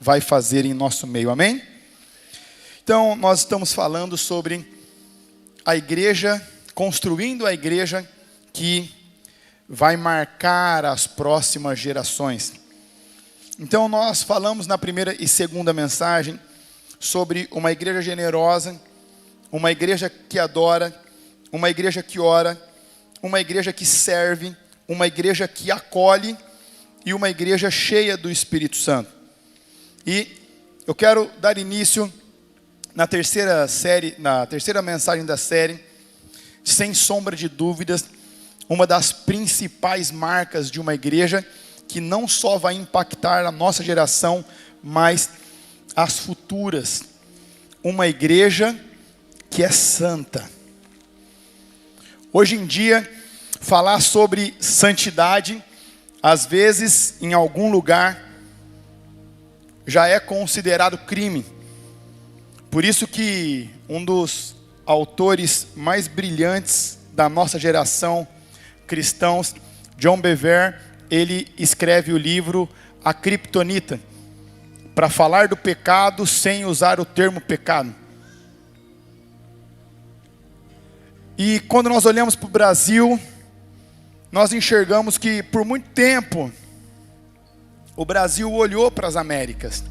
vai fazer em nosso meio, amém? Então, nós estamos falando sobre a igreja, construindo a igreja que vai marcar as próximas gerações. Então, nós falamos na primeira e segunda mensagem sobre uma igreja generosa, uma igreja que adora, uma igreja que ora, uma igreja que serve, uma igreja que acolhe e uma igreja cheia do Espírito Santo. E eu quero dar início na terceira mensagem da série, sem sombra de dúvidas, uma das principais marcas de uma igreja que não só vai impactar a nossa geração, mas as futuras. Uma igreja que é santa. Hoje em dia, falar sobre santidade, às vezes, em algum lugar, já é considerado crime. Por isso que um dos autores mais brilhantes da nossa geração, cristãos, John Bevere, ele escreve o livro A Criptonita, para falar do pecado sem usar o termo pecado. E quando nós olhamos para o Brasil, nós enxergamos que por muito tempo o Brasil olhou para as Américas.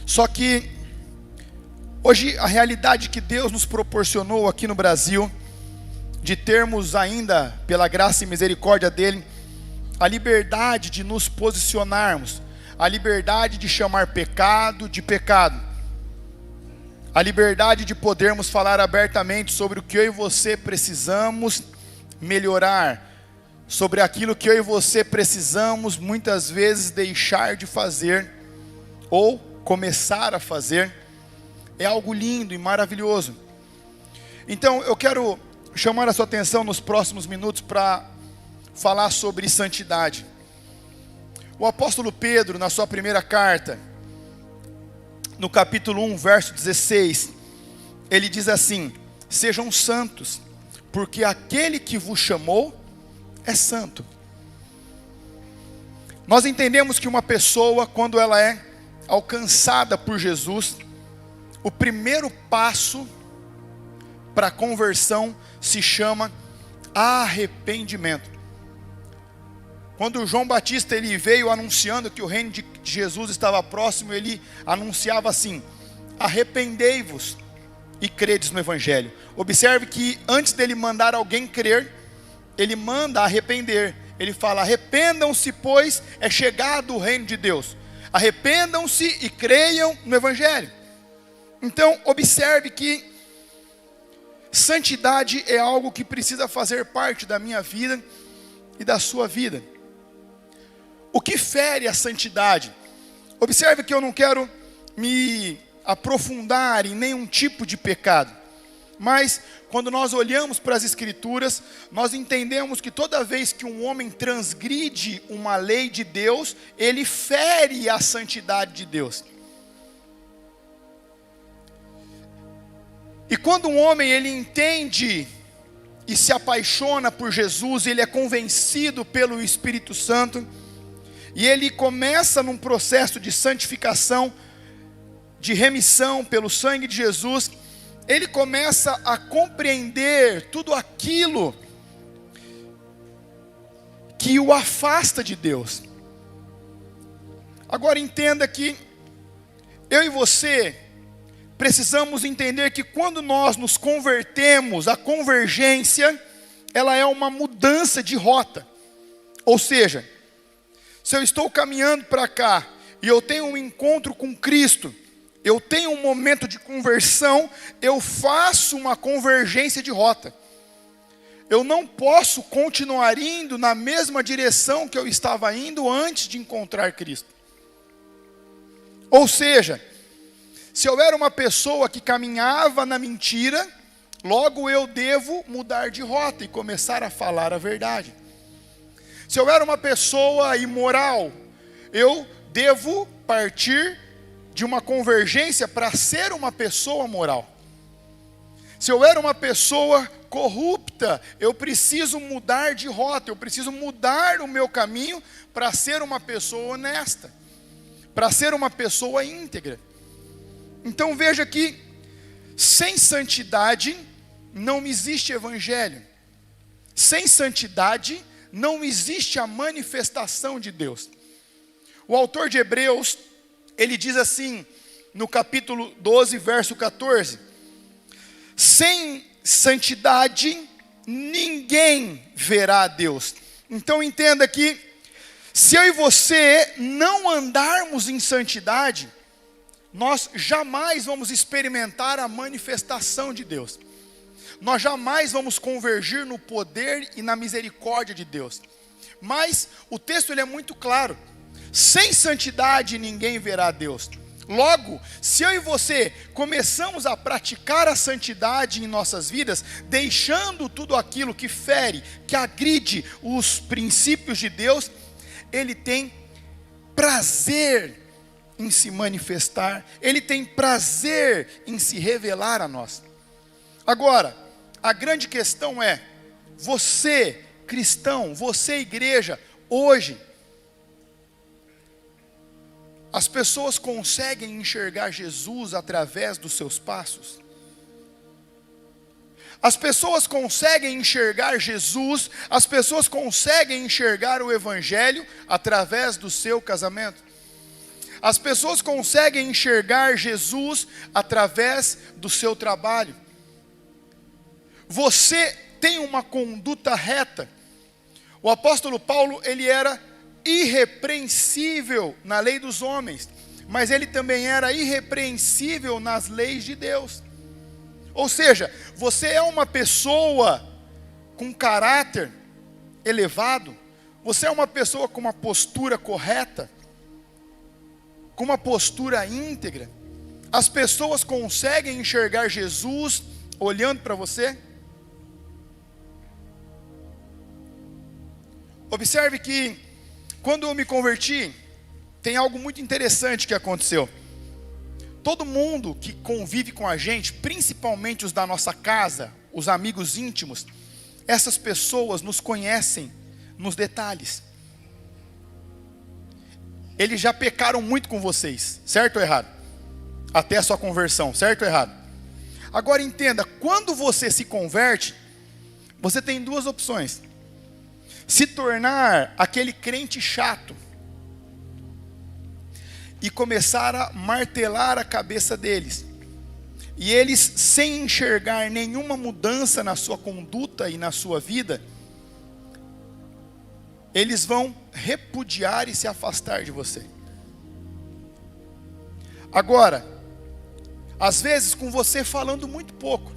Só que hoje a realidade que Deus nos proporcionou aqui no Brasil, de termos ainda, pela graça e misericórdia dele, a liberdade de nos posicionarmos, a liberdade de chamar pecado de pecado, a liberdade de podermos falar abertamente sobre o que eu e você precisamos melhorar, sobre aquilo que eu e você precisamos muitas vezes deixar de fazer ou começar a fazer, é algo lindo e maravilhoso. Então eu quero chamar a sua atenção nos próximos minutos para falar sobre santidade. O apóstolo Pedro, na sua primeira carta, no capítulo 1, verso 16, ele diz assim: sejam santos, porque aquele que vos chamou é santo. Nós entendemos que uma pessoa, quando ela é alcançada por Jesus, o primeiro passo para a conversão se chama arrependimento. Quando João Batista ele veio anunciando que o reino de Jesus estava próximo, ele anunciava assim: arrependei-vos e credes no Evangelho. Observe que antes dele mandar alguém crer, ele manda arrepender. Ele fala: arrependam-se, pois é chegado o reino de Deus. Arrependam-se e creiam no Evangelho. Então observe que santidade é algo que precisa fazer parte da minha vida e da sua vida. O que fere a santidade? Observe que eu não quero me aprofundar em nenhum tipo de pecado. Mas, quando nós olhamos para as Escrituras, nós entendemos que toda vez que um homem transgride uma lei de Deus, ele fere a santidade de Deus. E quando um homem ele entende e se apaixona por Jesus, ele é convencido pelo Espírito Santo, e ele começa num processo de santificação, de remissão pelo sangue de Jesus, ele começa a compreender tudo aquilo que o afasta de Deus. Agora entenda que eu e você precisamos entender que quando nós nos convertemos, a convergência, ela é uma mudança de rota. Ou seja, se eu estou caminhando para cá e eu tenho um encontro com Cristo, eu tenho um momento de conversão, eu faço uma convergência de rota. Eu não posso continuar indo na mesma direção que eu estava indo antes de encontrar Cristo. Ou seja, se eu era uma pessoa que caminhava na mentira, logo eu devo mudar de rota e começar a falar a verdade. Se eu era uma pessoa imoral, eu devo partir de uma convergência para ser uma pessoa moral. Se eu era uma pessoa corrupta, eu preciso mudar de rota, eu preciso mudar o meu caminho para ser uma pessoa honesta. para ser uma pessoa íntegra. Então veja que sem santidade não existe evangelho. Sem santidade não existe a manifestação de Deus. O autor de Hebreus, ele diz assim, no capítulo 12, verso 14: sem santidade ninguém verá a Deus. Então entenda que, se eu e você não andarmos em santidade, nós jamais vamos experimentar a manifestação de Deus. Nós jamais vamos convergir no poder e na misericórdia de Deus. Mas o texto ele é muito claro: sem santidade ninguém verá a Deus. Logo, se eu e você começamos a praticar a santidade em nossas vidas, deixando tudo aquilo que fere, que agride os princípios de Deus, Ele tem prazer em se manifestar, Ele tem prazer em se revelar a nós. Agora, a grande questão é, você cristão, você igreja, hoje, as pessoas conseguem enxergar Jesus através dos seus passos? As pessoas conseguem enxergar Jesus, as pessoas conseguem enxergar o Evangelho através do seu casamento? As pessoas conseguem enxergar Jesus através do seu trabalho? Você tem uma conduta reta? O apóstolo Paulo, ele era irrepreensível na lei dos homens, mas ele também era irrepreensível nas leis de Deus. Ou seja, você é uma pessoa com caráter elevado, você é uma pessoa com uma postura correta, com uma postura íntegra. As pessoas conseguem enxergar Jesus olhando para você? Observe que quando eu me converti, tem algo muito interessante que aconteceu. Todo mundo que convive com a gente, principalmente os da nossa casa, os amigos íntimos, essas pessoas nos conhecem nos detalhes. Eles já pecaram muito com vocês, certo ou errado? Até a sua conversão, certo ou errado? Agora entenda, quando você se converte, você tem duas opções: se tornar aquele crente chato e começar a martelar a cabeça deles, e eles, sem enxergar nenhuma mudança na sua conduta e na sua vida, eles vão repudiar e se afastar de você. Agora, às vezes com você falando muito pouco,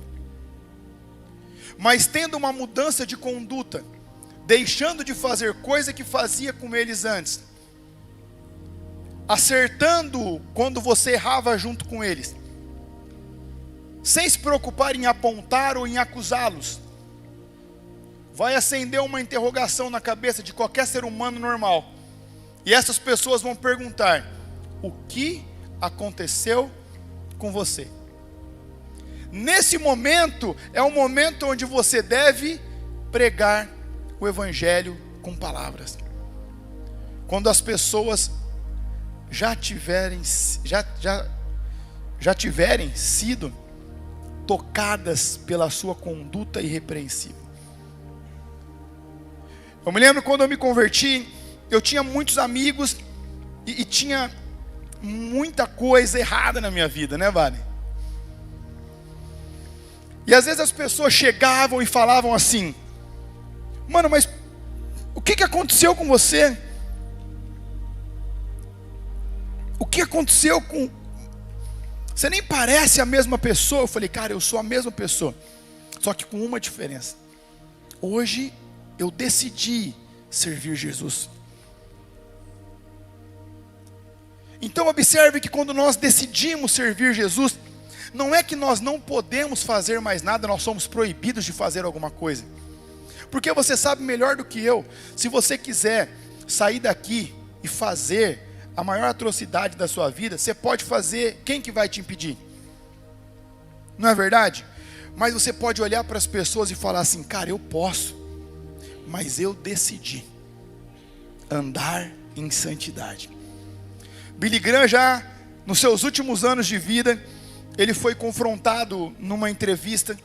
mas tendo uma mudança de conduta, deixando de fazer coisa que fazia com eles antes, acertando quando você errava junto com eles, sem se preocupar em apontar ou em acusá-los, vai acender uma interrogação na cabeça de qualquer ser humano normal, e essas pessoas vão perguntar: o que aconteceu com você? Nesse momento, é o momento onde você deve pregar o Evangelho com palavras. Quando as pessoas já tiverem sido tocadas pela sua conduta irrepreensível. Eu me lembro quando eu me converti, eu tinha muitos amigos e tinha muita coisa errada na minha vida, né, Vale? E às vezes as pessoas chegavam e falavam assim: mano, mas o que aconteceu com você? O que aconteceu com... Você nem parece a mesma pessoa. Eu falei: cara, eu sou a mesma pessoa, só que com uma diferença. Hoje eu decidi servir Jesus. Então observe que quando nós decidimos servir Jesus, não é que nós não podemos fazer mais nada, nós somos proibidos de fazer alguma coisa. Porque você sabe melhor do que eu, se você quiser sair daqui e fazer a maior atrocidade da sua vida, você pode fazer. Quem que vai te impedir? Não é verdade? Mas você pode olhar para as pessoas e falar assim: cara, eu posso, mas eu decidi andar em santidade. Billy Graham, já nos seus últimos anos de vida, ele foi confrontado numa entrevista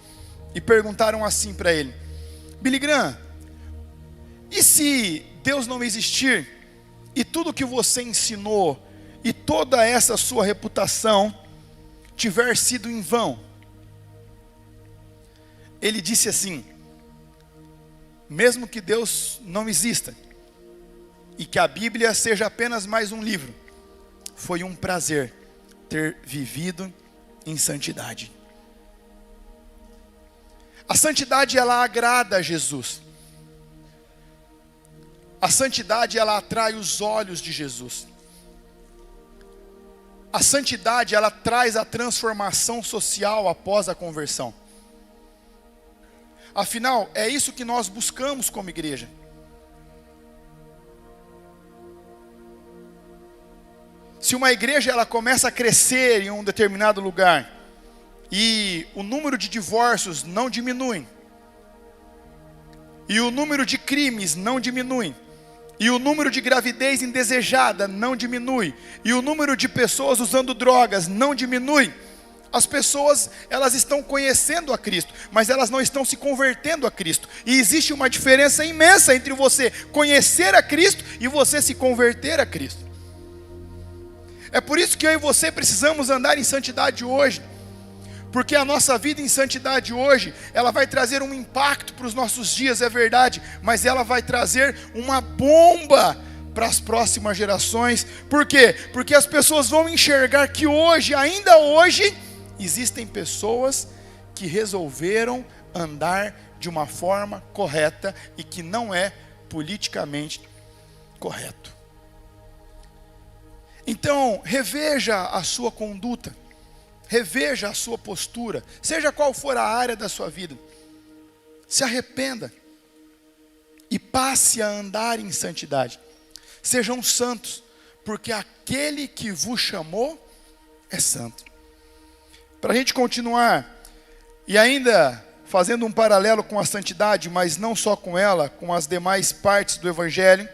e perguntaram assim para ele: Billy Graham, e se Deus não existir e tudo que você ensinou e toda essa sua reputação tiver sido em vão? Ele disse assim: mesmo que Deus não exista e que a Bíblia seja apenas mais um livro, foi um prazer ter vivido em santidade. A santidade, ela agrada a Jesus. A santidade, ela atrai os olhos de Jesus. A santidade, ela traz a transformação social após a conversão. Afinal, é isso que nós buscamos como igreja. Se uma igreja ela começa a crescer em um determinado lugar e o número de divórcios não diminui, e o número de crimes não diminui, e o número de gravidez indesejada não diminui, e o número de pessoas usando drogas não diminui, as pessoas, elas estão conhecendo a Cristo, mas elas não estão se convertendo a Cristo. E existe uma diferença imensa entre você conhecer a Cristo e você se converter a Cristo. É por isso que eu e você precisamos andar em santidade hoje. Porque a nossa vida em santidade hoje, ela vai trazer um impacto para os nossos dias, é verdade, mas ela vai trazer uma bomba para as próximas gerações. Por quê? Porque as pessoas vão enxergar que hoje, ainda hoje, existem pessoas que resolveram andar de uma forma correta e que não é politicamente correto. Então, reveja a sua conduta, reveja a sua postura, seja qual for a área da sua vida. Se arrependa e passe a andar em santidade. Sejam santos, porque aquele que vos chamou é santo. Para a gente continuar, e ainda fazendo um paralelo com a santidade, mas não só com ela, com as demais partes do Evangelho,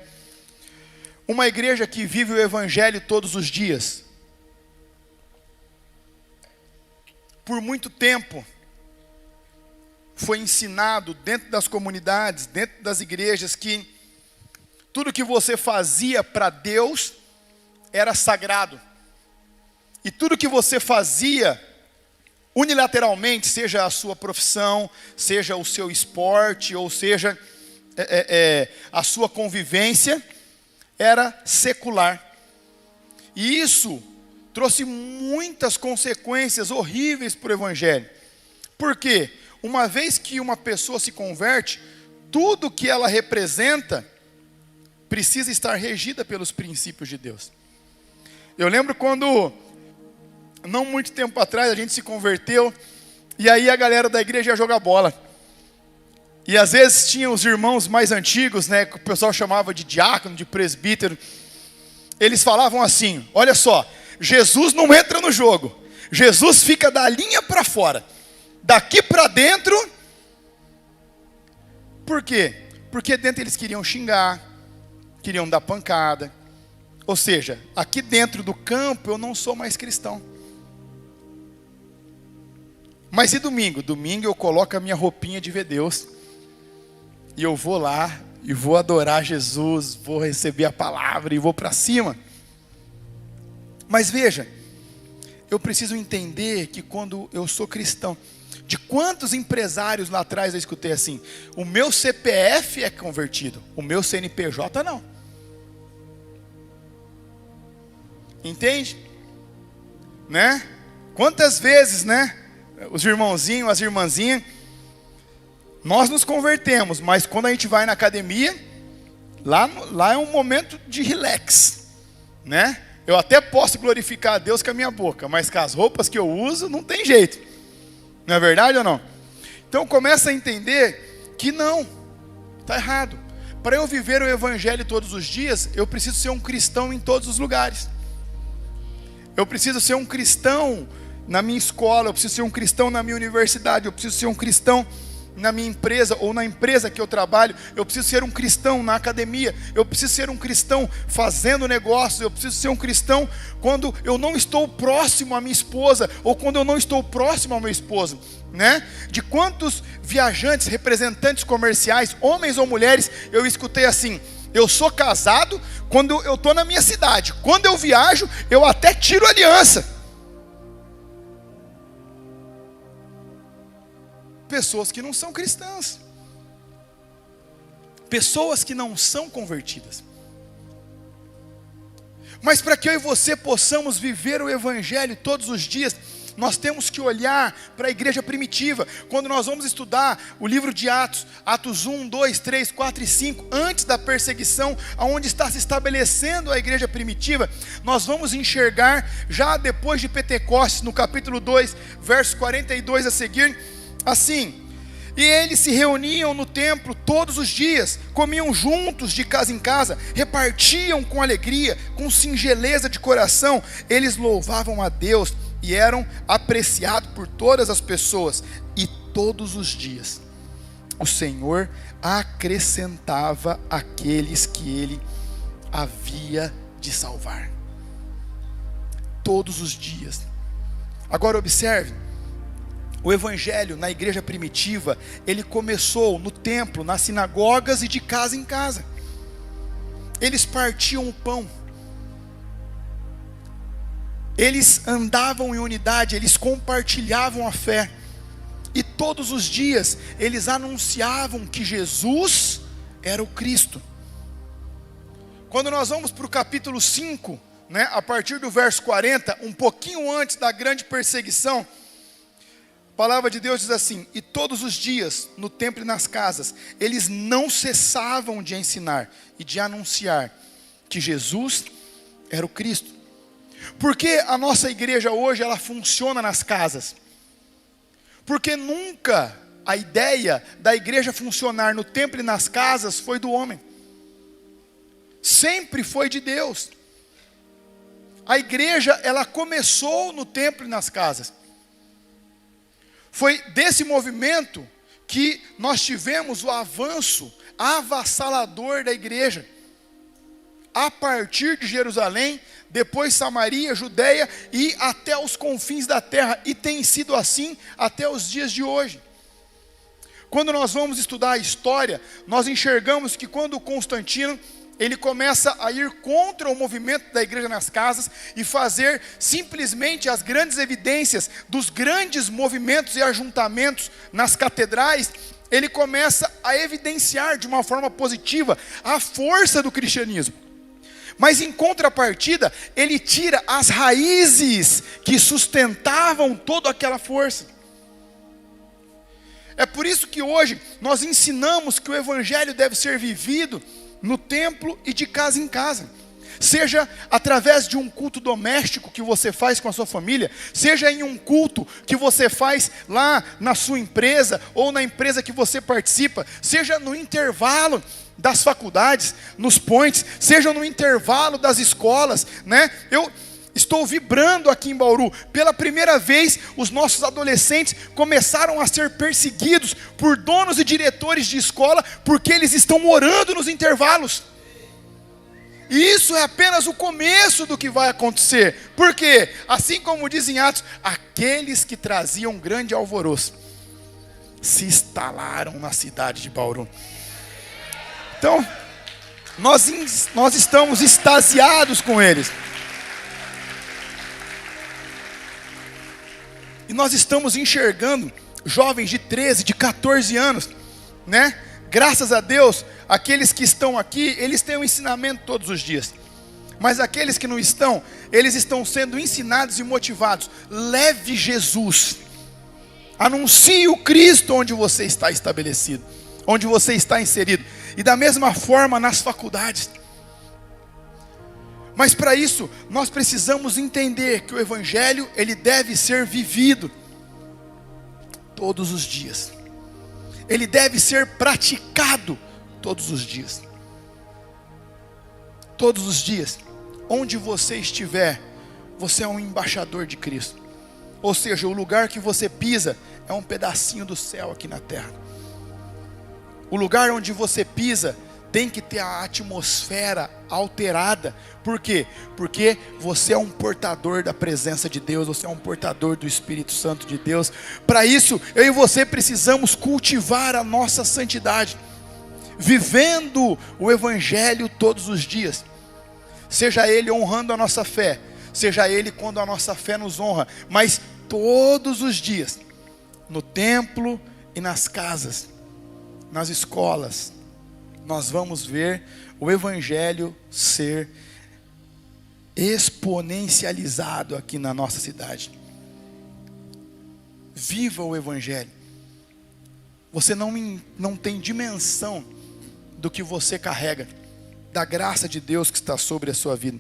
uma igreja que vive o Evangelho todos os dias. Por muito tempo, foi ensinado dentro das comunidades, dentro das igrejas, que tudo que você fazia para Deus era sagrado. E tudo que você fazia unilateralmente, seja a sua profissão, seja o seu esporte, ou seja a sua convivência, era secular. E isso trouxe muitas consequências horríveis para o Evangelho. Por quê? Uma vez que uma pessoa se converte, tudo que ela representa precisa estar regida pelos princípios de Deus. Eu lembro quando, não muito tempo atrás, a gente se converteu, e aí a galera da igreja ia jogar bola. E às vezes tinha os irmãos mais antigos, né, que o pessoal chamava de diácono, de presbítero. Eles falavam assim: olha só, Jesus não entra no jogo, Jesus fica da linha para fora, daqui para dentro. Por quê? Porque dentro eles queriam xingar, queriam dar pancada. Ou seja, aqui dentro do campo eu não sou mais cristão. Mas e domingo? Domingo eu coloco a minha roupinha de ver Deus, e eu vou lá, e vou adorar Jesus, vou receber a palavra, e vou para cima. Mas veja, eu preciso entender que quando eu sou cristão, de quantos empresários lá atrás eu escutei assim: o meu CPF é convertido, o meu CNPJ não. Entende? Né? Quantas vezes, né? Os irmãozinhos, as irmãzinhas, nós nos convertemos, mas quando a gente vai na academia, lá é um momento de relax, né? Eu até posso glorificar a Deus com a minha boca, mas com as roupas que eu uso, não tem jeito. Não é verdade ou não? Então começa a entender que não, está errado. Para eu viver o Evangelho todos os dias, eu preciso ser um cristão em todos os lugares. Eu preciso ser um cristão na minha escola, eu preciso ser um cristão na minha universidade, eu preciso ser um cristão na minha empresa ou na empresa que eu trabalho, eu preciso ser um cristão na academia, eu preciso ser um cristão fazendo negócios, eu preciso ser um cristão quando eu não estou próximo à minha esposa ou quando eu não estou próximo ao meu esposo, né? De quantos viajantes, representantes comerciais, homens ou mulheres, eu escutei assim: eu sou casado quando eu estou na minha cidade, quando eu viajo eu até tiro aliança. Pessoas que não são cristãs, pessoas que não são convertidas. Mas para que eu e você possamos viver o Evangelho todos os dias, nós temos que olhar para a igreja primitiva. Quando nós vamos estudar o livro de Atos, Atos 1, 2, 3, 4 e 5, antes da perseguição, aonde está se estabelecendo a igreja primitiva, nós vamos enxergar, já depois de Pentecostes, no capítulo 2, versos 42 a seguir, assim: e eles se reuniam no templo todos os dias, comiam juntos de casa em casa, repartiam com alegria, com singeleza de coração, eles louvavam a Deus e eram apreciados por todas as pessoas. E todos os dias o Senhor acrescentava aqueles que Ele havia de salvar. Todos os dias. Agora observe, o Evangelho na igreja primitiva, ele começou no templo, nas sinagogas e de casa em casa. Eles partiam o pão, eles andavam em unidade, eles compartilhavam a fé, e todos os dias eles anunciavam que Jesus era o Cristo. Quando nós vamos para o capítulo 5, né, a partir do verso 40, um pouquinho antes da grande perseguição, a palavra de Deus diz assim: e todos os dias, no templo e nas casas, eles não cessavam de ensinar e de anunciar que Jesus era o Cristo. Porque a nossa igreja hoje, ela funciona nas casas? Porque nunca a ideia da igreja funcionar no templo e nas casas foi do homem. Sempre foi de Deus. A igreja, ela começou no templo e nas casas. Foi desse movimento que nós tivemos o avanço avassalador da igreja, a partir de Jerusalém, depois Samaria, Judeia e até os confins da terra, e tem sido assim até os dias de hoje. Quando nós vamos estudar a história, nós enxergamos que quando Constantino, ele começa a ir contra o movimento da igreja nas casas e fazer simplesmente as grandes evidências dos grandes movimentos e ajuntamentos nas catedrais, ele começa a evidenciar de uma forma positiva a força do cristianismo. Mas em contrapartida, ele tira as raízes que sustentavam toda aquela força. É por isso que hoje nós ensinamos que o Evangelho deve ser vivido no templo e de casa em casa, seja através de um culto doméstico que você faz com a sua família, seja em um culto que você faz lá na sua empresa ou na empresa que você participa, seja no intervalo das faculdades, nos points, seja no intervalo das escolas, né? Eu estou vibrando aqui em Bauru. Pela primeira vez, os nossos adolescentes começaram a ser perseguidos por donos e diretores de escola, porque eles estão orando nos intervalos. E isso é apenas o começo do que vai acontecer. Por quê? Assim como diz em Atos, aqueles que traziam grande alvoroço se instalaram na cidade de Bauru. Então, nós estamos extasiados com eles. E nós estamos enxergando jovens de 13, de 14 anos, né? Graças a Deus, aqueles que estão aqui, eles têm um ensinamento todos os dias. Mas aqueles que não estão, eles estão sendo ensinados e motivados. Leve Jesus. Anuncie o Cristo onde você está estabelecido, onde você está inserido. E da mesma forma nas faculdades. Mas para isso, nós precisamos entender que o Evangelho, ele deve ser vivido todos os dias. Ele deve ser praticado todos os dias. Todos os dias. Onde você estiver, você é um embaixador de Cristo. Ou seja, o lugar que você pisa é um pedacinho do céu aqui na terra. O lugar onde você pisa tem que ter a atmosfera alterada. Por quê? Porque você é um portador da presença de Deus, você é um portador do Espírito Santo de Deus. Para isso, eu e você precisamos cultivar a nossa santidade, vivendo o Evangelho todos os dias. Seja Ele honrando a nossa fé, seja Ele quando a nossa fé nos honra, mas todos os dias, no templo e nas casas, nas escolas, nós vamos ver o Evangelho ser exponencializado aqui na nossa cidade. Viva o Evangelho. Você não tem dimensão do que você carrega, da graça de Deus que está sobre a sua vida,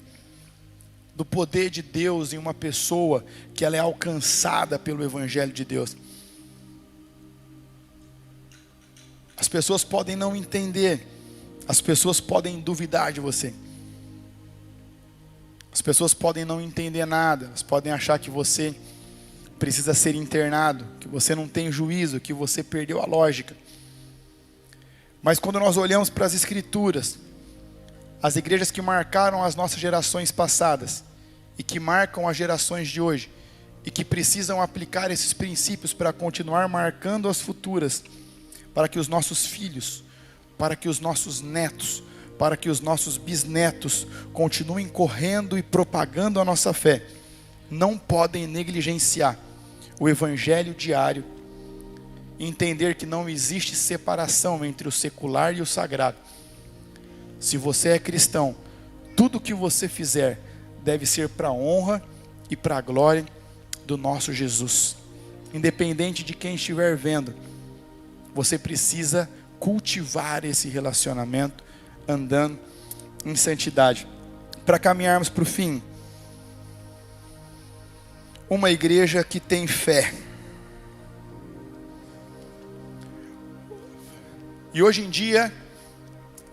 do poder de Deus em uma pessoa que ela é alcançada pelo Evangelho de Deus. As pessoas podem não entender, as pessoas podem duvidar de você, as pessoas podem não entender nada, elas podem achar que você precisa ser internado, que você não tem juízo, que você perdeu a lógica. Mas quando nós olhamos para as Escrituras, as igrejas que marcaram as nossas gerações passadas e que marcam as gerações de hoje e que precisam aplicar esses princípios para continuar marcando as futuras, para que os nossos filhos, para que os nossos netos, para que os nossos bisnetos continuem correndo e propagando a nossa fé, não podem negligenciar o Evangelho diário, entender que não existe separação entre o secular e o sagrado. Se você é cristão, tudo que você fizer deve ser para a honra e para a glória do nosso Jesus. Independente de quem estiver vendo, você precisa cultivar esse relacionamento, andando em santidade. Para caminharmos para o fim, uma igreja que tem fé. E hoje em dia,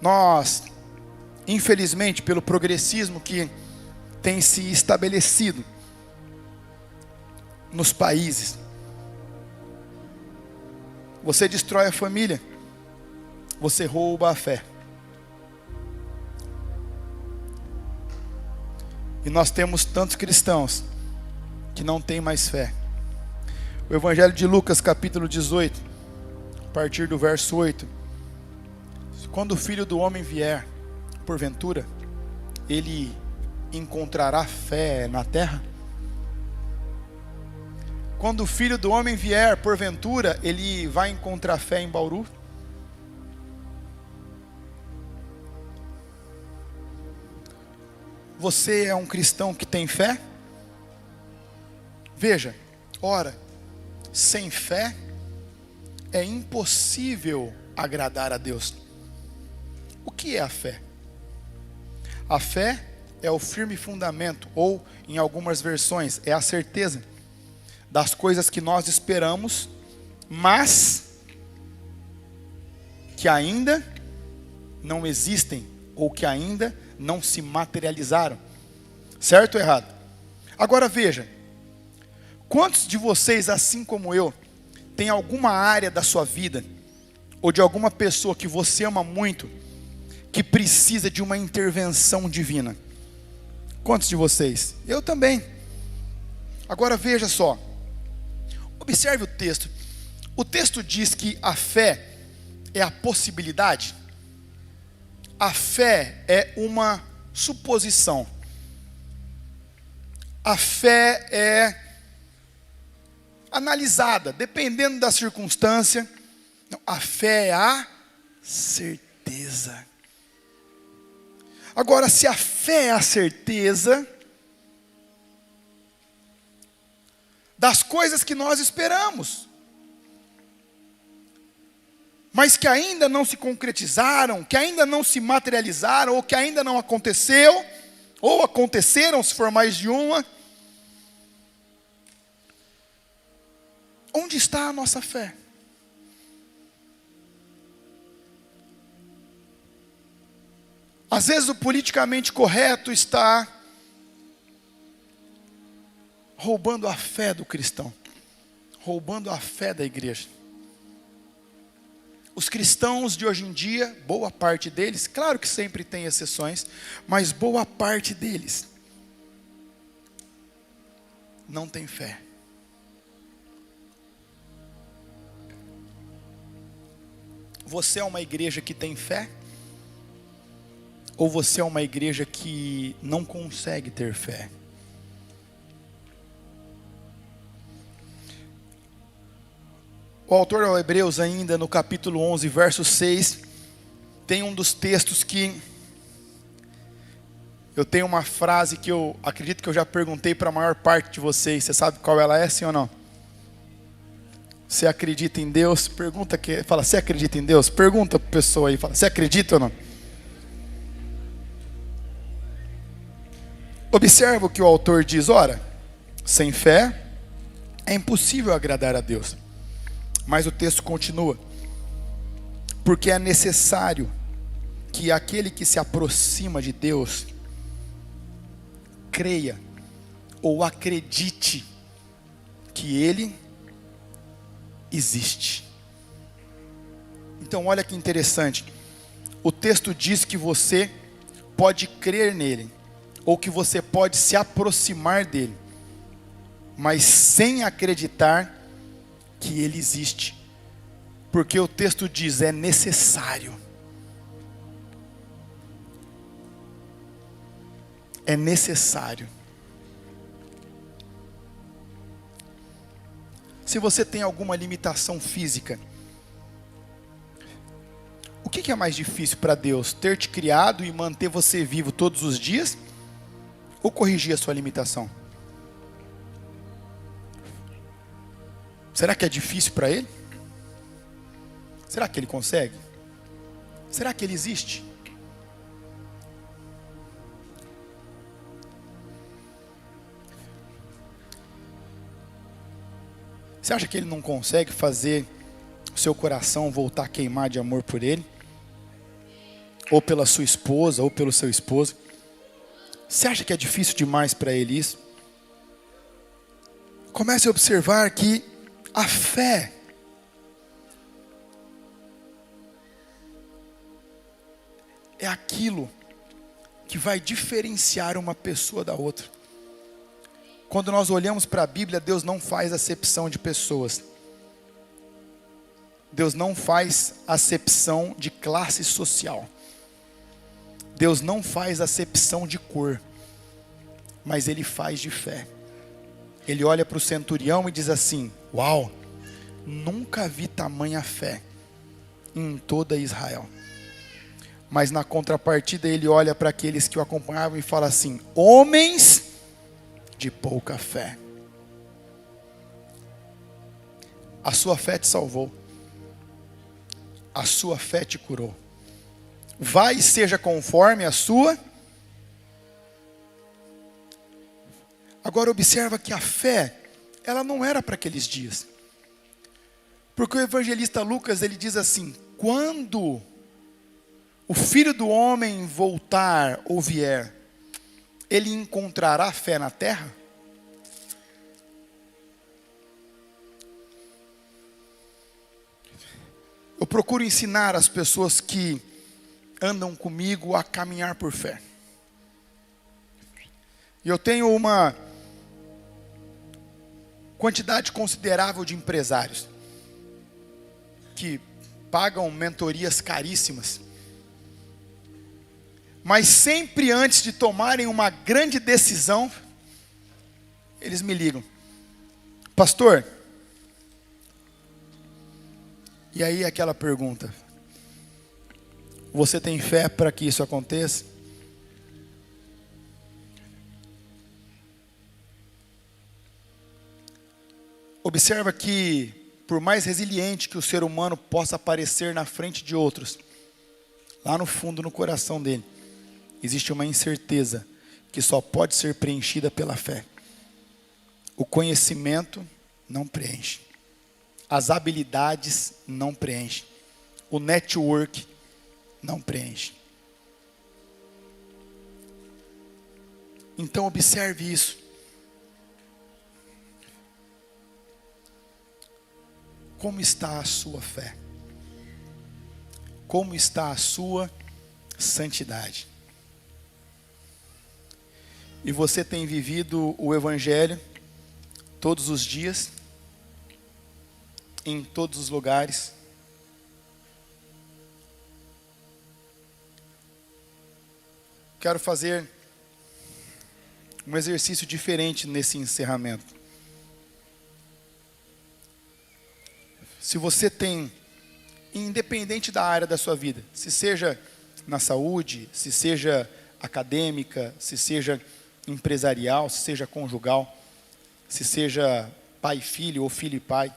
nós, infelizmente, pelo progressismo que tem se estabelecido nos países, você destrói a família, você rouba a fé. E nós temos tantos cristãos que não têm mais fé. O Evangelho de Lucas, capítulo 18, a partir do verso 8. Quando o Filho do Homem vier, porventura, ele encontrará fé na terra? Quando o Filho do Homem vier, porventura, ele vai encontrar fé em Bauru? Você é um cristão que tem fé? Veja, ora, sem fé é impossível agradar a Deus. O que é a fé? A fé é o firme fundamento, ou em algumas versões, é a certeza das coisas que nós esperamos, mas que ainda não existem, ou que ainda não se materializaram. Certo ou errado? Agora veja, quantos de vocês, assim como eu, tem alguma área da sua vida, ou de alguma pessoa que você ama muito, que precisa de uma intervenção divina? Quantos de vocês? Eu também. Agora veja só, observe o texto. O texto diz que a fé é a possibilidade. A fé é uma suposição. A fé é analisada, dependendo da circunstância. A fé é a certeza. Agora, se a fé é a certeza das coisas que nós esperamos, mas que ainda não se concretizaram, que ainda não se materializaram, ou que ainda não aconteceu, ou aconteceram, se for mais de uma, onde está a nossa fé? Às vezes o politicamente correto está roubando a fé do cristão, roubando a fé da igreja. Os cristãos de hoje em dia, boa parte deles, claro que sempre tem exceções, mas boa parte deles não tem fé. Você é uma igreja que tem fé? Ou você é uma igreja que não consegue ter fé? O autor aos Hebreus, ainda no capítulo 11, verso 6, tem um dos textos que eu tenho uma frase que eu acredito que eu já perguntei para a maior parte de vocês. Você sabe qual ela é, sim ou não? Você acredita em Deus? Fala, você acredita em Deus? Pergunta para a pessoa aí, fala, você acredita ou não? Observa o que o autor diz, ora, sem fé é impossível agradar a Deus. Mas o texto continua, porque é necessário que aquele que se aproxima de Deus creia ou acredite que Ele existe. Então olha que interessante, o texto diz que você pode crer nele, ou que você pode se aproximar dele, mas sem acreditar que ele existe, porque o texto diz, é necessário. É necessário. Se você tem alguma limitação física, o que é mais difícil para Deus? Ter te criado e manter você vivo todos os dias? Ou corrigir a sua limitação? Será que é difícil para Ele? Será que Ele consegue? Será que Ele existe? Você acha que Ele não consegue fazer o seu coração voltar a queimar de amor por Ele? Ou pela sua esposa, ou pelo seu esposo? Você acha que é difícil demais para Ele isso? Comece a observar que a fé é aquilo que vai diferenciar uma pessoa da outra. Quando nós olhamos para a Bíblia, Deus não faz acepção de pessoas. Deus não faz acepção de classe social. Deus não faz acepção de cor. Mas Ele faz de fé. Ele olha para o centurião e diz assim, uau, nunca vi tamanha fé em toda Israel. Mas na contrapartida ele olha para aqueles que o acompanhavam e fala assim, homens de pouca fé. A sua fé te salvou. A sua fé te curou. Vai e seja conforme a sua. Agora observa que a fé, ela não era para aqueles dias. Porque o evangelista Lucas, ele diz assim, quando o Filho do Homem voltar ou vier, ele encontrará fé na terra? Eu procuro ensinar as pessoas que andam comigo a caminhar por fé. E eu tenho uma quantidade considerável de empresários que pagam mentorias caríssimas, mas sempre antes de tomarem uma grande decisão, eles me ligam, pastor, e aí aquela pergunta, você tem fé para que isso aconteça? Observa que, por mais resiliente que o ser humano possa parecer na frente de outros, lá no fundo, no coração dele, existe uma incerteza que só pode ser preenchida pela fé. O conhecimento não preenche. As habilidades não preenchem. O network não preenche. Então observe isso. Como está a sua fé? como está a sua santidade. E você tem vivido o Evangelho todos os dias, em todos os lugares. Quero fazer um exercício diferente nesse encerramento. Se você tem, independente da área da sua vida, se seja na saúde, se seja acadêmica, se seja empresarial, se seja conjugal, se seja pai e filho ou filho e pai,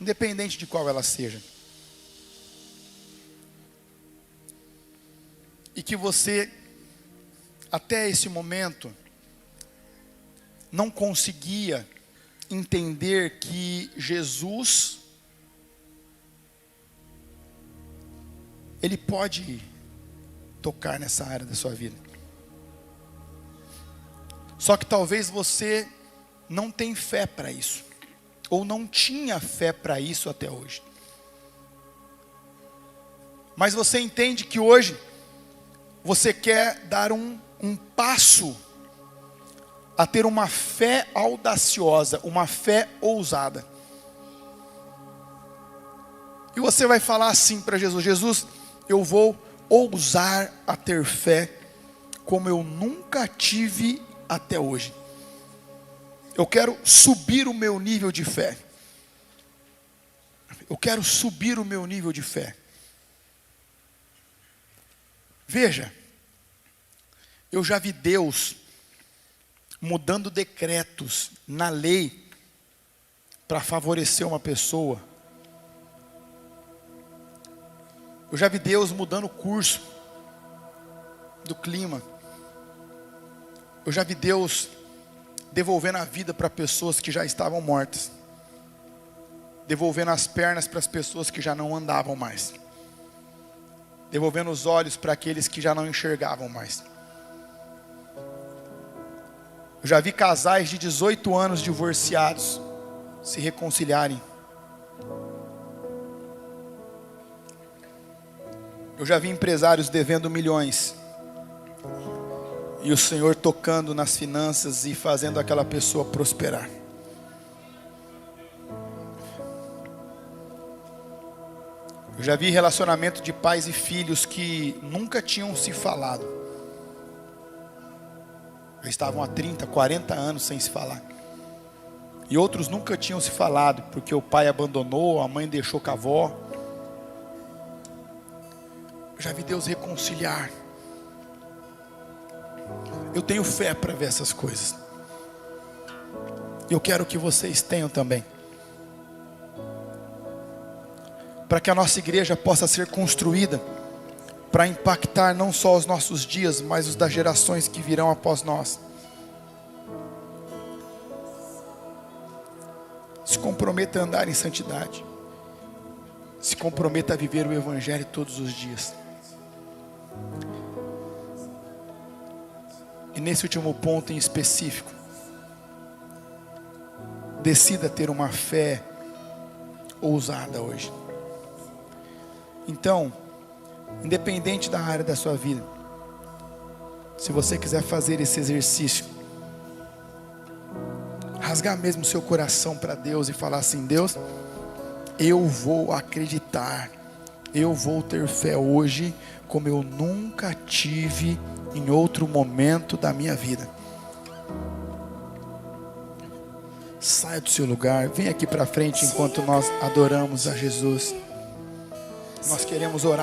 independente de qual ela seja, e que você até esse momento não conseguia entender que Jesus, Ele pode tocar nessa área da sua vida. Só que talvez você não tenha fé para isso, ou não tinha fé para isso até hoje. Mas você entende que hoje você quer dar um passo a ter uma fé audaciosa, uma fé ousada. E você vai falar assim para Jesus: Jesus, eu vou ousar a ter fé como eu nunca tive até hoje. Eu quero subir o meu nível de fé. Eu quero subir o meu nível de fé. Veja, eu já vi Deus mudando decretos na lei para favorecer uma pessoa. Eu já vi Deus mudando o curso do clima. Eu já vi Deus devolvendo a vida para pessoas que já estavam mortas. Devolvendo as pernas para as pessoas que já não andavam mais. Devolvendo os olhos para aqueles que já não enxergavam mais. Eu já vi casais de 18 anos divorciados se reconciliarem. Eu já vi empresários devendo milhões, e o Senhor tocando nas finanças e fazendo aquela pessoa prosperar. Eu já vi relacionamento de pais e filhos que nunca tinham se falado. Já estavam há 30, 40 anos sem se falar. E outros nunca tinham se falado, porque o pai abandonou, a mãe deixou com a avó. Eu já vi Deus reconciliar. Eu tenho fé para ver essas coisas. Eu quero que vocês tenham também. Para que a nossa igreja possa ser construída para impactar não só os nossos dias, mas os das gerações que virão após nós. Se comprometa a andar em santidade. Se comprometa a viver o Evangelho todos os dias. E nesse último ponto em específico, decida ter uma fé ousada hoje. Então, independente da área da sua vida, se você quiser fazer esse exercício, rasgar mesmo seu coração para Deus e falar assim: Deus, eu vou acreditar, eu vou ter fé hoje como eu nunca tive em outro momento da minha vida. Saia do seu lugar, vem aqui para frente enquanto nós adoramos a Jesus. Nós queremos orar.